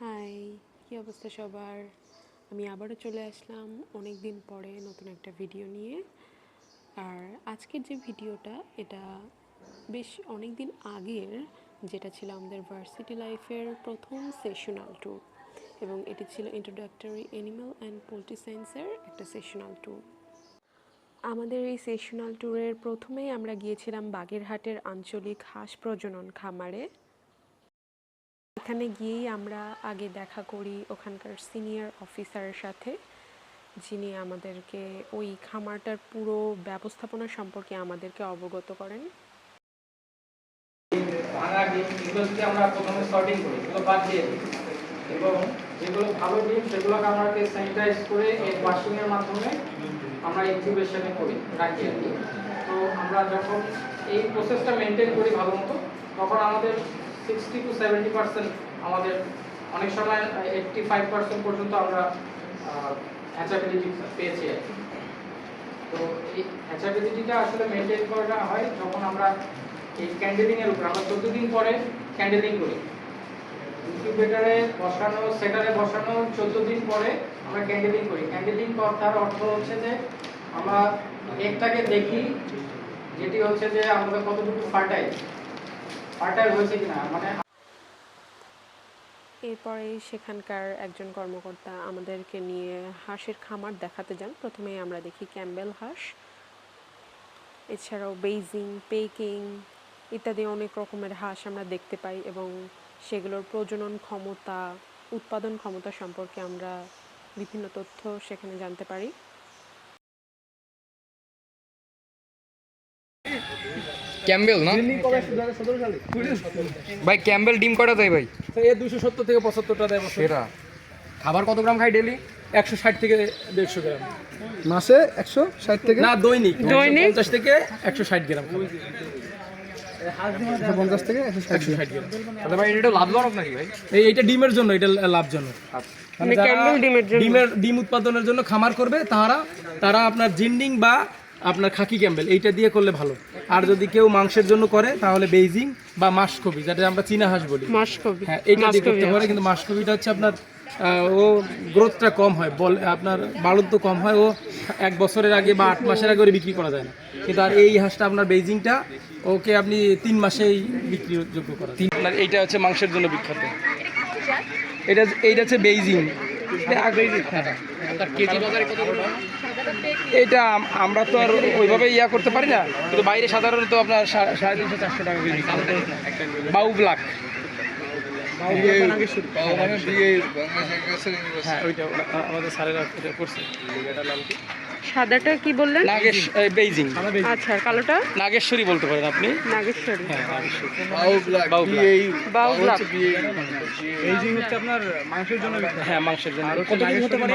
High, কী অবস্থা সবার? আমি আবারও চলে আসলাম অনেক দিন পরে নতুন একটা ভিডিও নিয়ে। আর আজকের যে ভিডিওটা এটা বেশ অনেক দিন আগের, যেটা ছিল আমাদের ভার্সিটি লাইফের প্রথম সেশনাল ট্যুর, এবং এটি ছিল ইন্ট্রোডাক্টরি অ্যানিম্যাল অ্যান্ড পোলট্রি সায়েন্সের একটা সেশনাল ট্যুর। আমাদের এই সেশনাল ট্যুরের প্রথমেই আমরা গিয়েছিলাম বাগেরহাটের আঞ্চলিক হাঁস প্রজনন খামারে। এখানে গিয়েই আমরা আগে দেখা করি ওখানকার সিনিয়র অফিসারের সাথে, যিনি আমাদেরকে ওই খামারটার পুরো ব্যবস্থাপনা সম্পর্কে আমাদেরকে অবগত করেন। আমরা প্রথমে সর্টিং করি, এগুলো বাদ দিয়ে দিই এবং যেগুলো ভালো ডিম সেগুলোকে আমরা স্যানিটাইজ করে এই ওয়াশিং এর মাধ্যমে আমরা ইনকিউবেশনে করি রাখি আর কি। তো আমরা যখন এই প্রসেসটা মেনটেন করি ভালো মতো, তখন আমাদের 60 to 70% আমাদের অনেক সময় 85% পর্যন্ত আমরা হ্যাচাবিলিটি পেয়েছি আর কি। তো এই হ্যাচাবিলিটিটা আসলে মেনটেন করা হয় যখন আমরা এই ক্যান্ডেলিং এর উপর আমরা 14 দিন পরে ক্যান্ডেলিং করি। ইনকিউবেটরে বসানো, সেটারে বসানো 14 দিন পরে আমরা ক্যান্ডেলিং করি। ক্যান্ডেলিং করার অর্থ হচ্ছে যে আমরা একটাকে দেখি, যেটি হচ্ছে যে আমাদের কতটুকু ফার্টাইল হয়েছে কিনা। মানে এরপরে সেখানকার একজন কর্মকর্তা আমাদেরকে নিয়ে হাঁসের খামার দেখাতে যান। প্রথমেই আমরা দেখি ক্যাম্বেল হাঁস, এছাড়াও বেইজিং, পেকিং ইত্যাদি অনেক রকমের হাঁস আমরা দেখতে পাই, এবং সেগুলোর প্রজনন ক্ষমতা, উৎপাদন ক্ষমতা সম্পর্কে আমরা বিভিন্ন তথ্য সেখানে জানতে পারি। ক্যাম্বেল না ভাই, ক্যাম্বেল ডিম কটা দেয় ভাই? 270 থেকে 75টা দেয় বছরে। সেরা। খাবার কত গ্রাম খাই ডেলি? 160 থেকে 150 গ্রাম মাসে 160 থেকে না, দৈনিক 50 থেকে 160 গ্রাম খাবে। 150 থেকে 160 160 গ্রাম। তাহলে ভাই এটা লাভজনক নাকি ভাই? এইটা ডিমের জন্য, এটা লাভজনক। মানে যারা ক্যাম্বেল ডিমের জন্য? ডিম উৎপাদনের জন্য খামার করবে তারা আপনার জিন্ডিং বা আপনার খাকি ক্যাম্বেল এইটা দিয়ে করলে ভালো। আর যদি কেউ মাংসের জন্য করে তাহলে বেইজিং বা মাসকবি, যেটা আমরা চীনা হাঁস বলি, মাসকবি। হ্যাঁ এইটা দিয়ে করতে পারে। কিন্তু মাসকবিটা হচ্ছে আপনার ও গ্রোথটা কম হয়, আপনার বাড়ন্ত কম হয়, ও 1 বছরের আগে বা 8 মাসের আগে ওরে বিক্রি করা যায় না। কিন্তু আর এই হাঁসটা আপনার বেইজিংটা ওকে আপনি 3 মাসেই বিক্রিযোগ্য করা। আপনার এইটা হচ্ছে মাংসের জন্য বিখ্যাত। এইটা হচ্ছে বেইজিং। এটা আমরা তো আর ওইভাবে করতে পারি না, কিন্তু বাইরে সাধারণত আপনার 350-400 টাকা কেজি। বাউ ব্ল্যাক, হ্যাঁ ওইটা আমাদের স্যারেরা করছে। সাদাটা কি বললেন? বেইজিং। আচ্ছা, কালোটা নাগেশ্বরী বলতে পারেন আপনি। নাগেশ্বরী। হ্যাঁ, নাগেশ্বরী। বাউ ব্ল্যাক। এই যে হচ্ছে আপনার মাংসের জন্য, হ্যাঁ মাংসের জন্য। কত কেজি হতে পারে?